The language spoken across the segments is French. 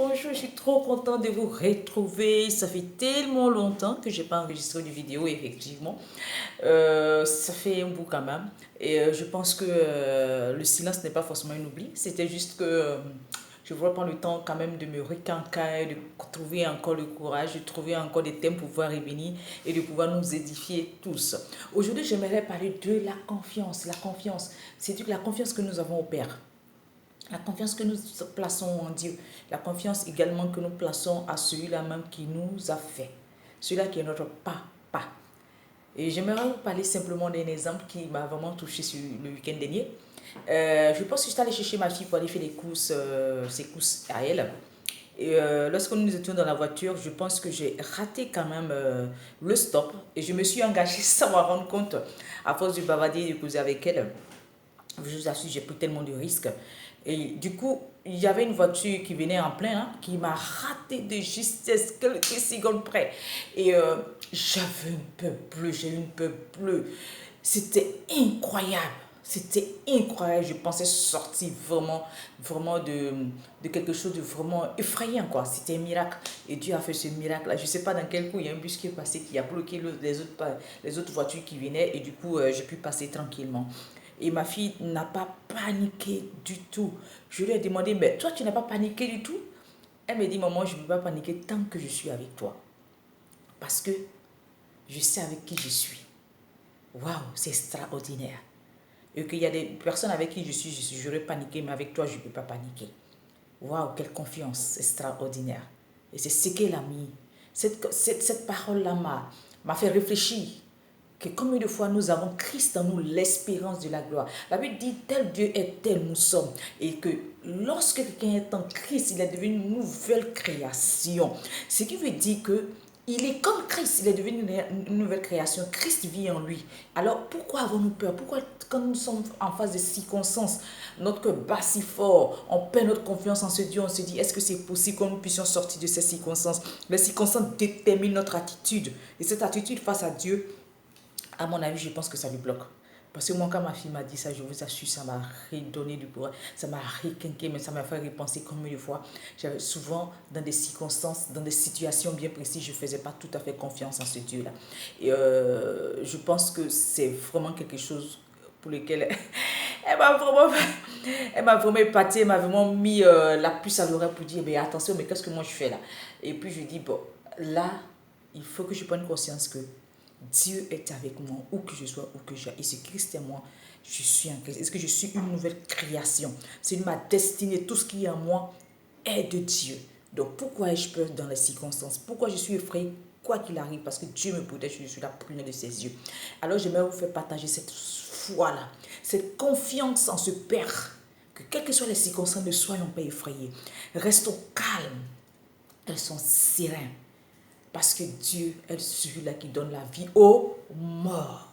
bonjour, je suis trop contente de vous retrouver. Ça fait tellement longtemps que je n'ai pas enregistré de vidéo, effectivement. Ça fait un bout quand même. Et je pense que le silence n'est pas forcément un oubli. C'était juste que je voulais prendre le temps quand même de me requinquer, de trouver encore le courage, de trouver encore des thèmes pour pouvoir revenir et de pouvoir nous édifier tous. Aujourd'hui, j'aimerais parler de la confiance. La confiance, c'est la confiance que nous avons au Père. La confiance que nous plaçons en Dieu. La confiance également que nous plaçons à celui-là même qui nous a fait. Celui-là qui est notre papa. Et j'aimerais vous parler simplement d'un exemple qui m'a vraiment touché sur le week-end dernier. Je pense que j'étais allée chercher ma fille pour aller faire des courses, ses courses à elle. Et lorsque nous étions dans la voiture, je pense que j'ai raté quand même le stop. Et je me suis engagée sans m'en rendre compte, à force de bavarder et de causer avec elle. Je vous assure, j'ai pris tellement de risques. Et du coup, il y avait une voiture qui venait en plein, hein, qui m'a raté de justesse quelques secondes près. Et j'avais une peur bleue, j'ai eu une peur bleue. C'était incroyable. C'était incroyable. Je pensais sortir vraiment de quelque chose de vraiment effrayant, quoi. C'était un miracle. Et Dieu a fait ce miracle-là. Je ne sais pas dans quel coup, il y a un bus qui est passé, qui a bloqué les autres voitures qui venaient. Et du coup, j'ai pu passer tranquillement. Et ma fille n'a pas paniqué du tout. Je lui ai demandé, mais toi, tu n'as pas paniqué du tout? Elle me dit, maman, je ne peux pas paniquer tant que je suis avec toi. Parce que je sais avec qui je suis. Waouh, c'est extraordinaire. Et qu'il y a des personnes avec qui j'aurais paniqué, mais avec toi, je ne peux pas paniquer. Waouh, quelle confiance extraordinaire. Et c'est ce qu'elle a mis. Cette parole-là m'a fait réfléchir que combien de fois nous avons Christ en nous, l'espérance de la gloire. La Bible dit, tel Dieu est, tel nous sommes. Et que lorsque quelqu'un est en Christ, il est devenu une nouvelle création. Ce qui veut dire que il est comme Christ, il est devenu une nouvelle création. Christ vit en lui. Alors pourquoi avons-nous peur? Pourquoi quand nous sommes en face de circonstances, notre cœur bat si fort, on perd notre confiance en ce Dieu, on se dit, est-ce que c'est possible que nous puissions sortir de ces circonstances? Les circonstances déterminent notre attitude. Et cette attitude face à Dieu, à mon avis, je pense que ça lui bloque. Parce que moi, quand ma fille m'a dit ça, je vous assure, ça m'a redonné du courage, ça m'a requinqué, mais ça m'a fait repenser combien de fois. J'avais souvent, dans des circonstances, dans des situations bien précises, je ne faisais pas tout à fait confiance en ce Dieu-là. Et je pense que c'est vraiment quelque chose pour lequel elle m'a vraiment épaté, elle m'a vraiment mis la puce à l'oreille pour dire, mais attention, mais qu'est-ce que moi je fais là? Et puis je dis, bon, là, il faut que je prenne conscience que Dieu est avec moi, où que je sois, où que j'aille. Et c'est Christ et moi, je suis en Christ. Est-ce que je suis une nouvelle création? C'est ma destinée. Tout ce qui est en moi est de Dieu. Donc pourquoi ai-je peur dans les circonstances? Pourquoi je suis effrayée quoi qu'il arrive? Parce que Dieu me protège, je suis la prunelle de ses yeux. Alors j'aimerais vous faire partager cette foi-là, cette confiance en ce Père. Que quelles que soient les circonstances, ne soyons pas effrayés. Restons calmes. Elles sont sereins. Parce que Dieu est celui-là qui donne la vie aux morts.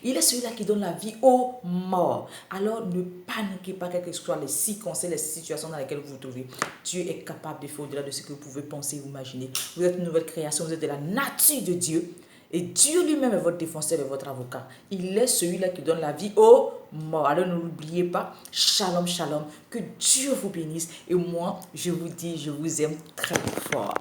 Il est celui-là qui donne la vie aux morts. Alors ne paniquez pas, quelles que soient les circonstances, les situations dans lesquelles vous vous trouvez. Dieu est capable de faire au-delà de ce que vous pouvez penser ou imaginer. Vous êtes une nouvelle création, vous êtes de la nature de Dieu. Et Dieu lui-même est votre défenseur et votre avocat. Il est celui-là qui donne la vie aux morts. Alors ne l'oubliez pas. Shalom, shalom. Que Dieu vous bénisse. Et moi, je vous dis, je vous aime très fort.